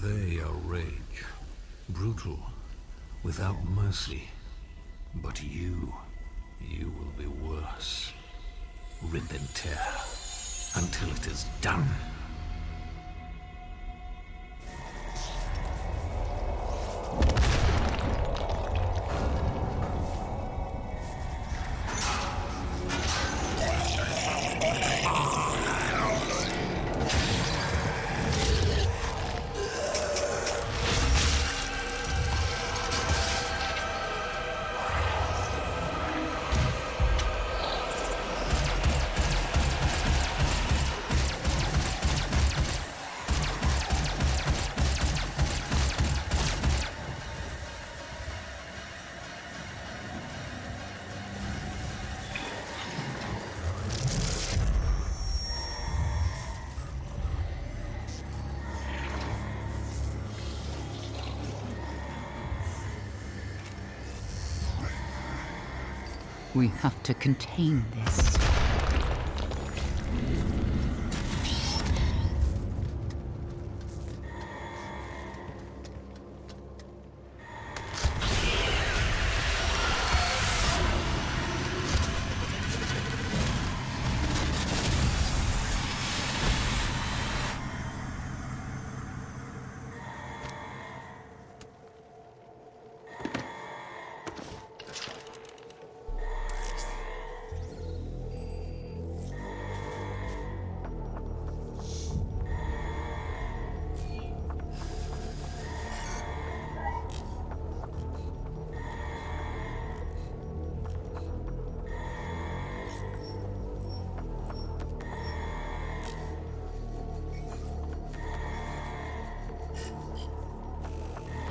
They are rage. Brutal. Without mercy. But you will be worse. Rip and tear. Until it is done. We have to contain this.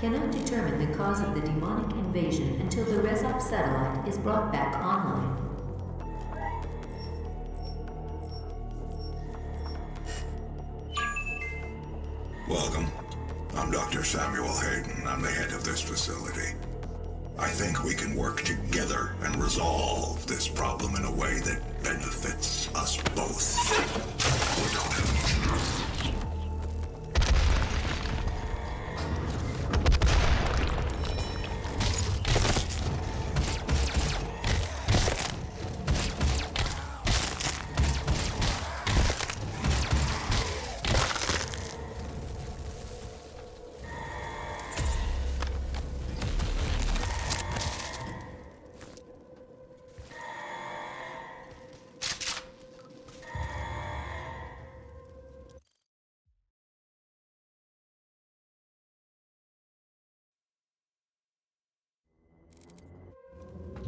Cannot determine the cause of the demonic invasion until the Resop satellite is brought back online. Welcome. I'm Dr. Samuel Hayden. I'm the head of this facility. I think we can work together and resolve this problem in a way that benefits us both.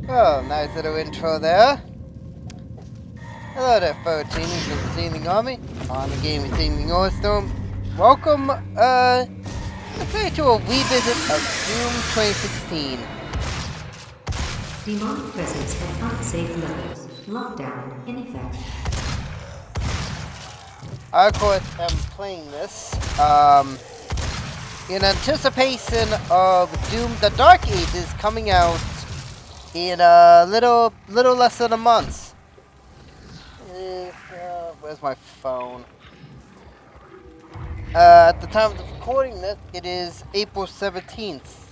Oh, nice little intro there. Hello there, 13 of the Seeming Army, on the game of Seeming Storm. Welcome, let's say to a revisit of Doom 2016. Demonic presence at unsafe levels. Lockdown in effect. I, of course, am playing this, in anticipation of Doom the Dark Ages coming out in a little less than a month. Where's my phone? At the time of recording this, it is April 17th.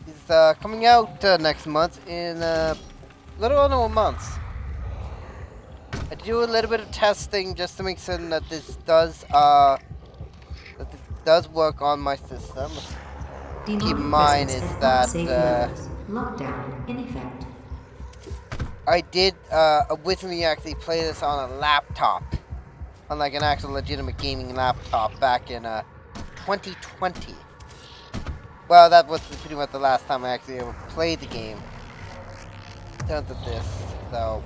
It's coming out next month in a little under a month. I do a little bit of testing just to make certain that this does work on my system. Keep in mind is that lockdown in effect. I did originally actually play this on a laptop, on like an actual legitimate gaming laptop back in 2020. Well, that was pretty much the last time I actually ever played the game. In terms of this, so.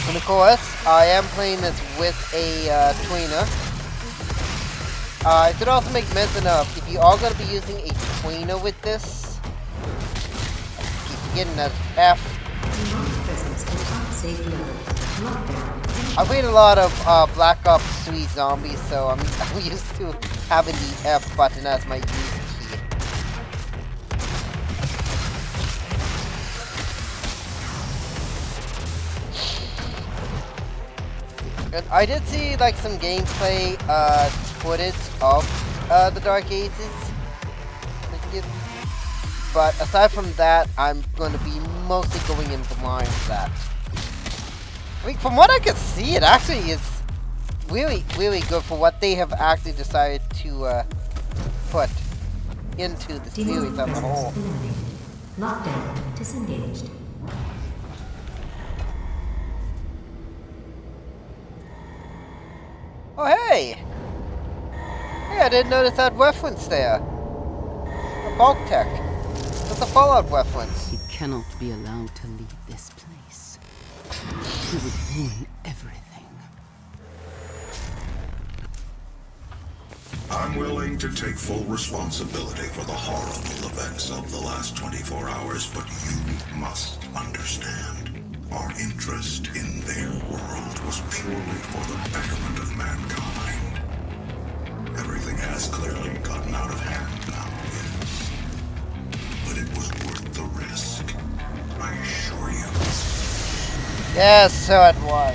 And of course, I am playing this with a tweener. I should also make mention of, if you are going to be using a tweener with this, I keep forgetting that F. I played a lot of Black Ops 3 Zombies, so I'm used to having the F button as my use key. And I did see like some gameplay footage of the Dark Ages. But aside from that, I'm going to be mostly going into blind for that. I mean, from what I can see, it actually is really, really good for what they have actually decided to put into the series as a whole. Lockdown disengaged. Oh, hey! Hey, I didn't notice that reference there. The bulk tech. That's a Fallout reference. He cannot be allowed to leave this place. He would ruin everything. I'm willing to take full responsibility for the horrible events of the last 24 hours, but you must understand. Our interest in their world was purely for the betterment of mankind. Everything has clearly gotten out of hand now, yes. But it was worth the risk, I assure you. Yes, so it was.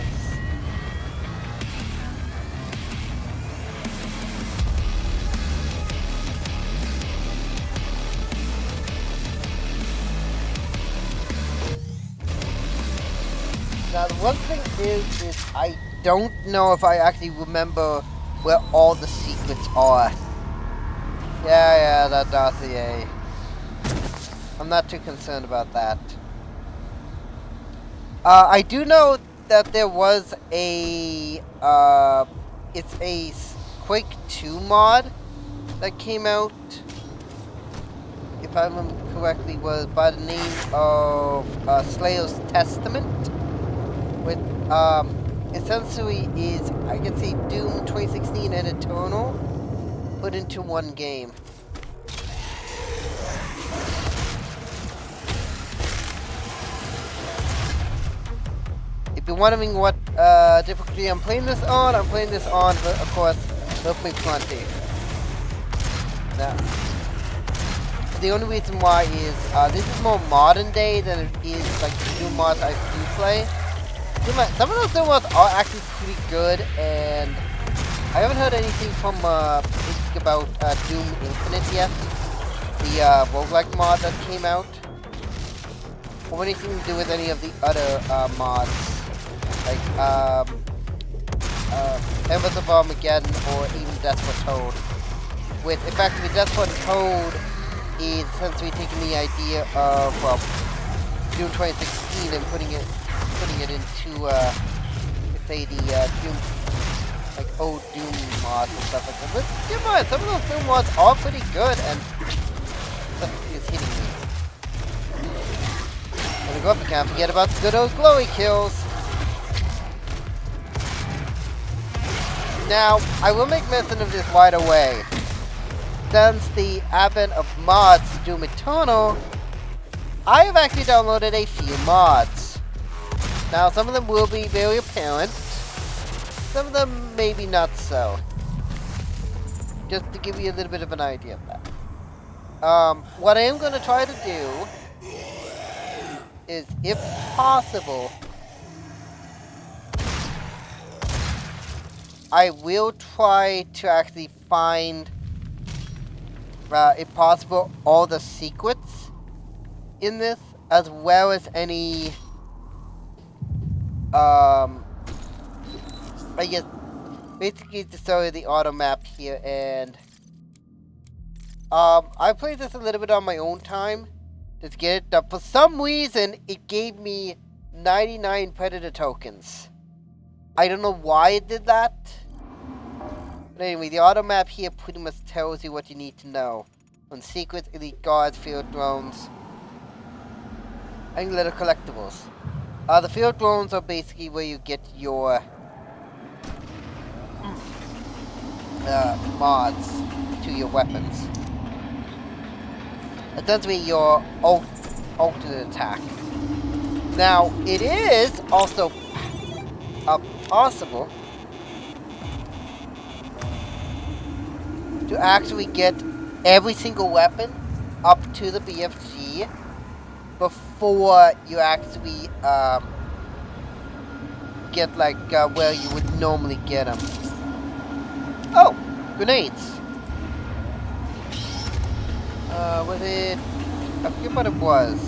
Now, the one thing is I don't know if I actually remember where all the secrets are. Yeah, that dossier. I'm not too concerned about that. I do know that there was a, it's a Quake 2 mod that came out, if I remember correctly, was by the name of Slayer's Testament. With, essentially is, I can say, Doom 2016 and Eternal put into one game. If you're wondering what difficulty I'm playing this on, of course, Hopefully Plenty. Now, the only reason why is, this is more modern day than it is like the Doom mods I do play. Some of those Doom mods are actually pretty good, and I haven't heard anything from basically about Doom Infinite yet, the roguelike mod that came out, or anything to do with any of the other mods, like Embers of Armageddon or even Desperate Toad. With effectively Desperate Toad is essentially taking the idea of Doom 2016 and putting it into say the Doom, like old Doom mods and stuff like that. But keep in mind, some of those Doom mods are pretty good, and stuff is hitting me. When we go up, we can't forget about the good old glowy kills. Now, I will make mention of this right away. Since the advent of mods to Doom Eternal, I have actually downloaded a few mods. Now, some of them will be very apparent. Some of them maybe not so. Just to give you a little bit of an idea of that. What I am going to try to do is, if possible, I will try to actually find, if possible, all the secrets in this, as well as any, I guess, basically to show you the auto map here, and, I played this a little bit on my own time, to get it done. For some reason, it gave me 99 Predator tokens. I don't know why it did that. But anyway, the auto map here pretty much tells you what you need to know on secrets, elite guards, field drones, and little collectibles. The field drones are basically where you get your mods to your weapons. Essentially your alternate attack. Now, it is also possible to actually get every single weapon up to the BFG before you actually get like where you would normally get them. Oh, grenades. Was it? I forget what it was.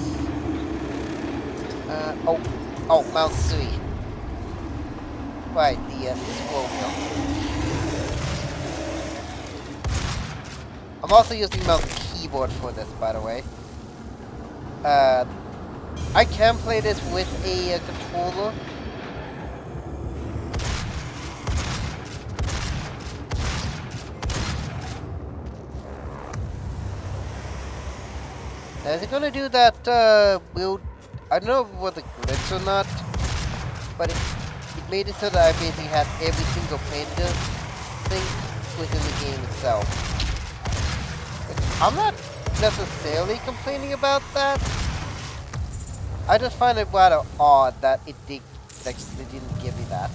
Oh, mouse 3. Right, the scroll wheel. I'm also using mouse and keyboard for this, by the way. I can play this with a controller. Now, is it gonna do that, I don't know if it was a glitch or not, but it made it so that I basically had every single painter thing within the game itself. I'm not necessarily complaining about that. I just find it rather odd that it didn't give me that.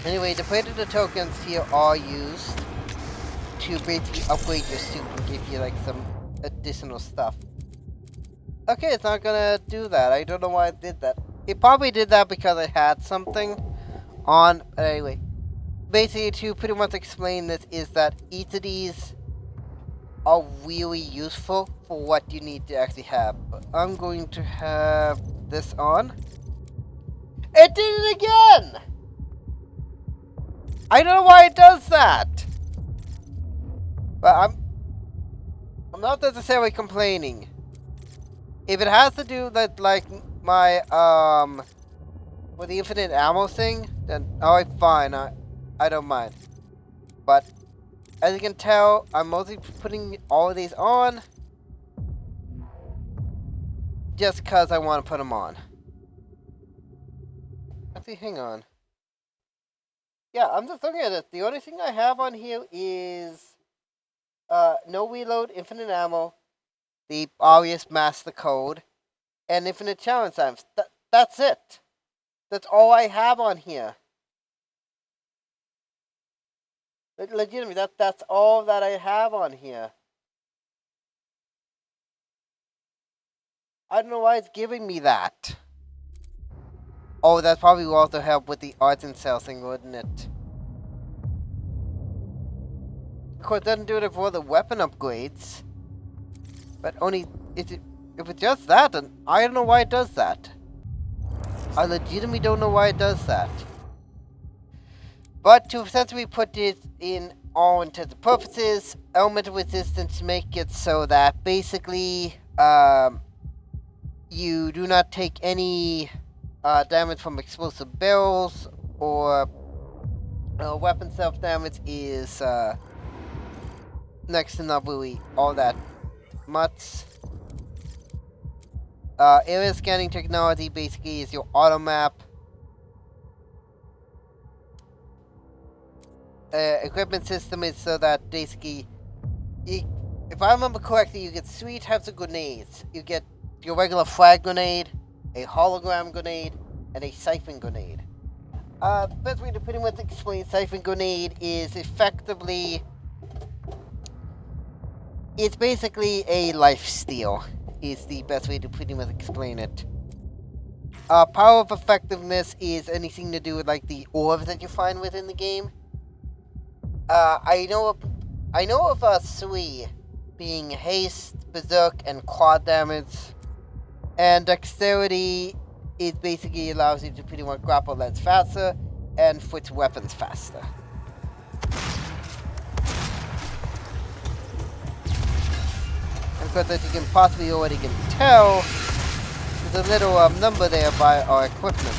Anyway, the predator tokens here are used to basically upgrade your suit and give you like some additional stuff. Okay, it's not gonna do that. I don't know why it did that. It probably did that because I had something on. But anyway, basically to pretty much explain this is that each of these are really useful for what you need to actually have. But I'm going to have this on. It did it again! I don't know why it does that. But I'm not necessarily complaining. If it has to do with like my with the infinite ammo thing, then alright, fine. I don't mind. But as you can tell, I'm mostly putting all of these on just because I want to put them on. Actually, hang on. Yeah, I'm just looking at it. The only thing I have on here is no reload, infinite ammo, the obvious master code, and infinite challenge times. That's it. That's all I have on here. Legitimately, that's all that I have on here. I don't know why it's giving me that. Oh, that probably will also help with the arts and sales thing, wouldn't it? Of course, it doesn't do it for the weapon upgrades. But only if it's just that, then I don't know why it does that. I legitimately don't know why it does that. But to essentially put it in all intents and purposes, elemental resistance make it so that basically you do not take any damage from explosive barrels, or weapon self-damage is next to not really all that much. Area scanning technology basically is your auto map. Equipment system is so that basically, if I remember correctly, you get 3 types of grenades. You get your regular frag grenade, a hologram grenade, and a siphon grenade. The best way to pretty much explain siphon grenade is effectively, it's basically a lifesteal, is the best way to pretty much explain it. Power of effectiveness is anything to do with like the orbs that you find within the game. I know of 3 being haste, berserk, and quad damage. And dexterity, it basically allows you to pretty much grapple lens faster and switch weapons faster. And of course, as you can possibly already can tell, there's a little number there by our equipment.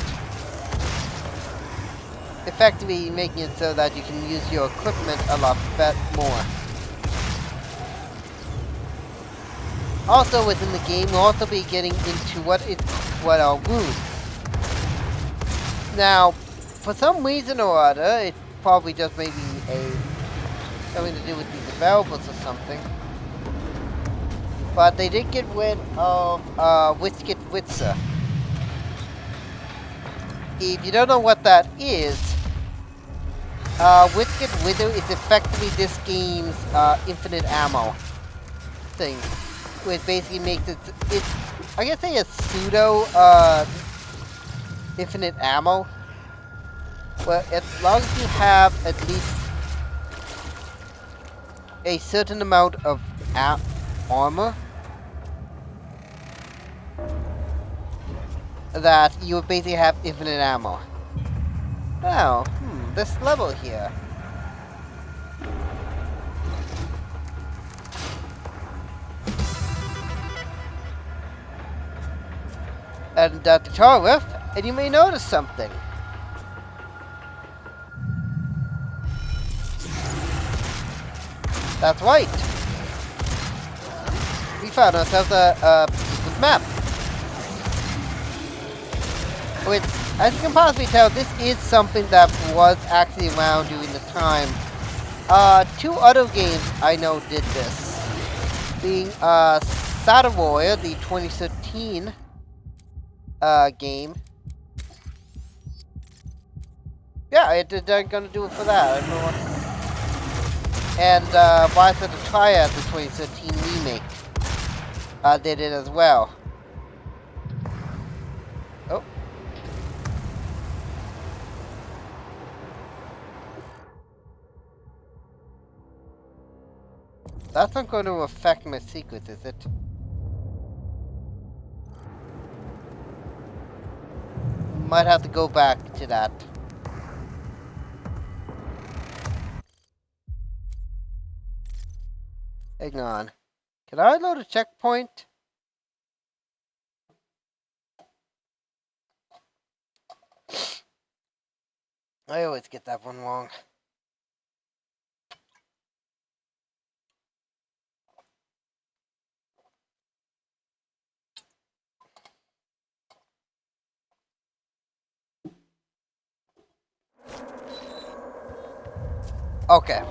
Effectively making it so that you can use your equipment a lot more. Also within the game, we'll also be getting into what are wounds. Now, for some reason or other, it probably just maybe something to do with the developers or something. But they did get rid of Witzkit Witzer. If you don't know what that is, Wicked Widow is effectively this game's infinite ammo thing, which basically makes it, I guess say a pseudo infinite ammo. Well, as long as you have at least a certain amount of armor, that you would basically have infinite ammo. Oh, this level here. And the tutorial, and you may notice something. That's right. We found ourselves a secret map. Which, as you can possibly tell, this is something that was actually around during the time. 2 other games I know did this. Being Saturn Warrior, the 2013 game. Yeah, they're gonna do it for that. I don't know what. And Rise of the Triad, the 2013 remake, did it as well. Oh. That's not going to affect my secrets, is it? Might have to go back to that. Hang on. Can I load a checkpoint? I always get that one wrong. Okay.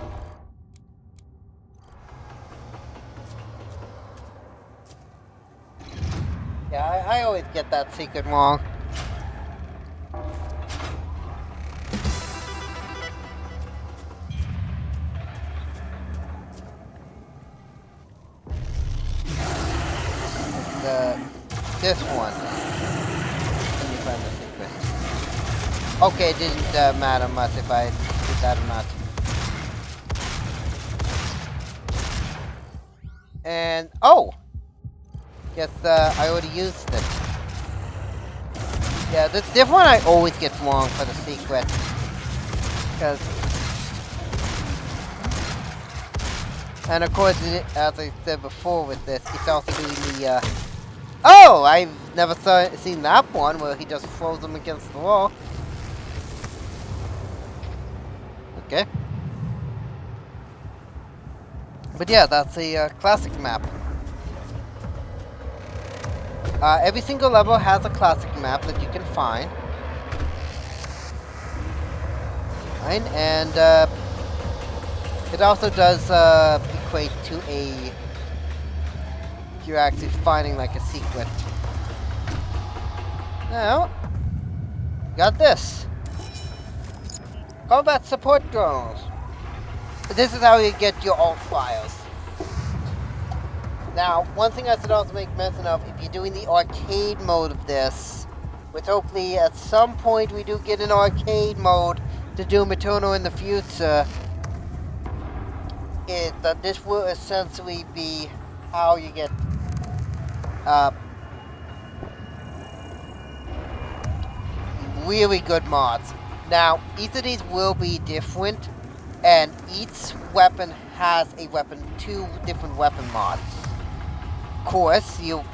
Yeah, I always get that secret wrong. This one. Let me find the secret. Okay, it didn't matter much if I did that or not. And oh, yes, I already used it. Yeah, this one I always get wrong for the secret, because, and of course, as I said before with this, it's also doing the. Oh, I've never seen that one where he just throws them against the wall. Okay. But yeah, that's a classic map. Every single level has a classic map that you can find. And it also does equate to a... You're actually finding like a secret. Now, got this. Combat support drones. This is how you get your alt files. Now, one thing I should also make mention of, if you're doing the arcade mode of this, which hopefully at some point we do get an arcade mode to Doom Eternal in the future, is that this will essentially be how you get really good mods. Now, each of these will be different, and each weapon has a weapon, 2 different weapon mods. Of course, you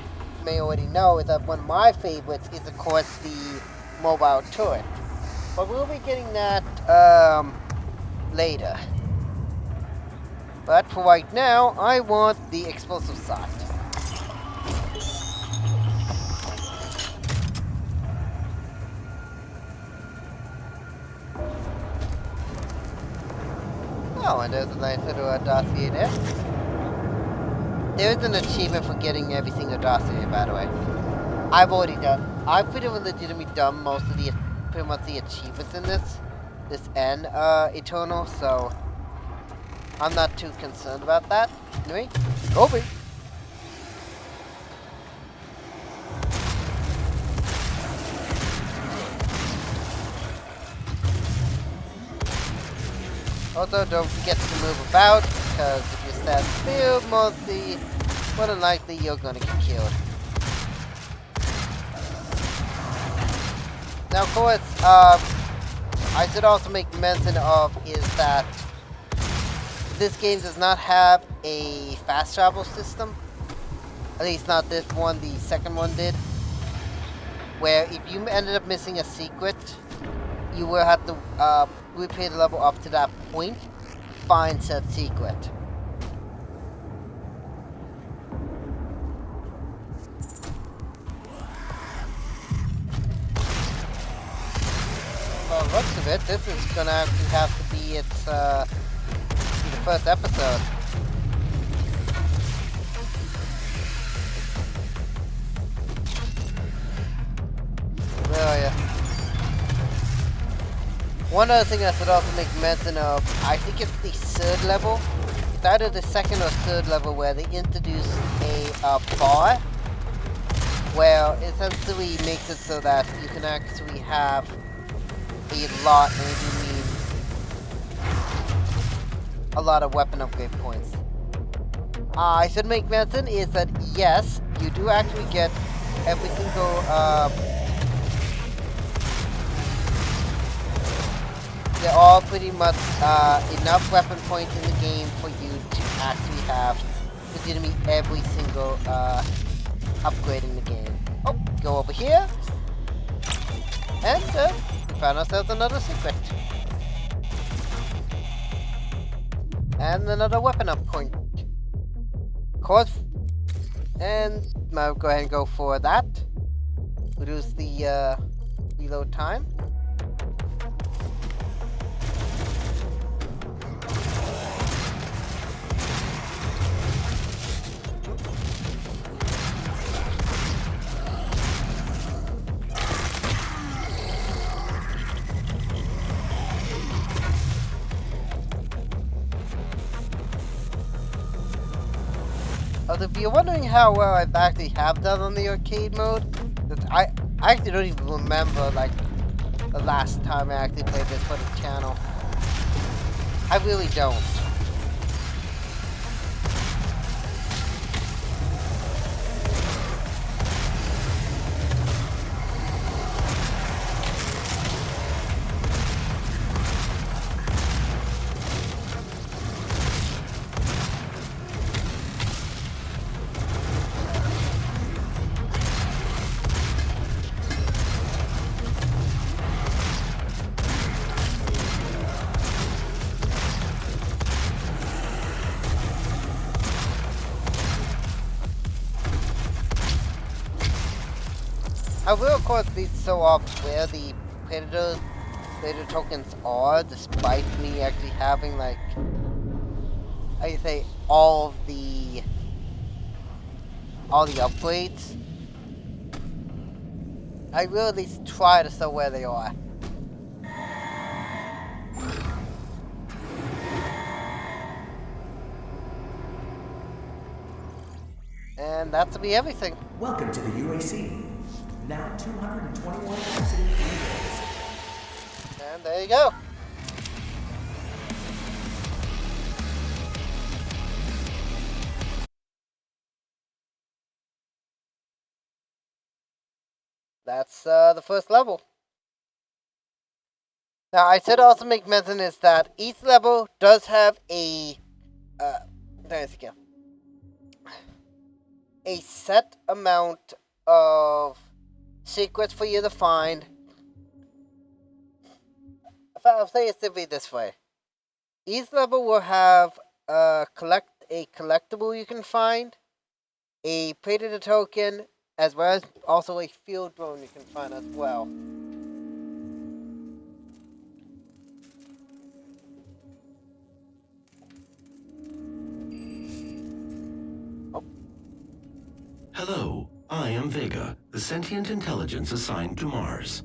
may already know that one of my favorites is, of course, the mobile turret. But we'll be getting that later. But for right now, I want the explosive shot. Oh, and there's a nice little dossier there. There is an achievement for getting every single dossier, by the way. I've pretty legitimately done most of the, pretty much the achievements in this. this end eternal, so I'm not too concerned about that. Anyway, over. Also, don't forget to move about, because if you stand still, more than likely you're gonna get killed. Now, of course, I should also make mention of is that this game does not have a fast travel system. At least not this one, the second one did. Where if you ended up missing a secret, you will have to replay the level up to that point, find said secret. Well, looks of it, this is gonna actually have to be its be the first episode. Where are you? One other thing I should also make mention of, I think it's the third level. It's either the second or third level where they introduce a bar, where it essentially makes it so that you can actually have a lot, and I do mean a lot of weapon upgrade points. I should make mention is that yes, you do actually get every single they're all pretty much enough weapon points in the game for you to actually have legitimately every single upgrade in the game. Oh, go over here. And we found ourselves another secret. And another weapon up point. Of course. And I'll go ahead and go for that. Reduce the reload time. If you're wondering how well I've actually have done on the arcade mode, I actually don't even remember like the last time I actually played this for the channel. I really don't. I will of course be so off where the predator tokens are, despite me actually having like, how do you say, all the upgrades. I will at least try to know where they are. And that's to be everything. Welcome to the UAC. Now 221 capacity days. And there you go. That's the first level. Now I should also make mention is that each level does have a set amount of secrets for you to find. I'll say it simply this way. Each level will have a collectible you can find, a predator token, as well as also a field drone you can find as well. Hello, I am Vega, the sentient intelligence assigned to Mars.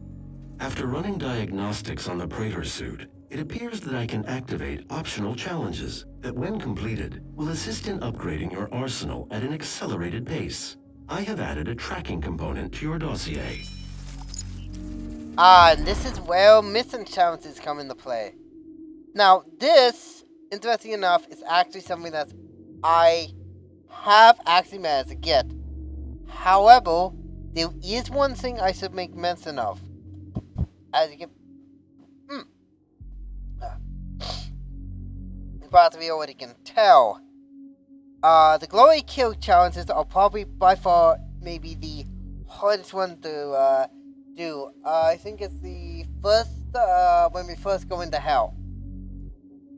After running diagnostics on the Praetor suit, it appears that I can activate optional challenges that, when completed, will assist in upgrading your arsenal at an accelerated pace. I have added a tracking component to your dossier. Ah, and this is where mission challenges come into play. Now, this, interesting enough, is actually something that I have actually managed to get. However, there is one thing I should make mention of. As you can... You probably already can tell. The glory kill challenges are probably by far maybe the hardest one to do. I think it's the first, when we first go into hell.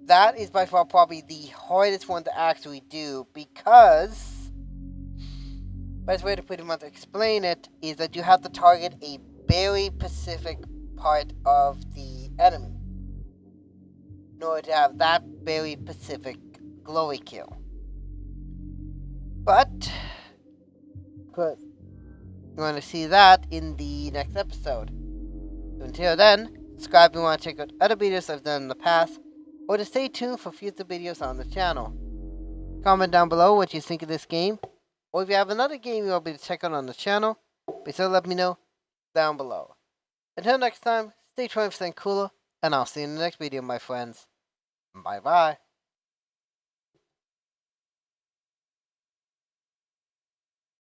That is by far probably the hardest one to actually do, because best way to pretty much explain it is that you have to target a very specific part of the enemy in order to have that very specific glory kill. But good, you want to see that in the next episode. So until then, subscribe if you want to check out other videos I've done in the past, or to stay tuned for future videos on the channel. Comment down below what you think of this game, or if you have another game you want me to check out on the channel, be sure to let me know down below. Until next time, stay 20% cooler, and I'll see you in the next video, my friends. Bye bye.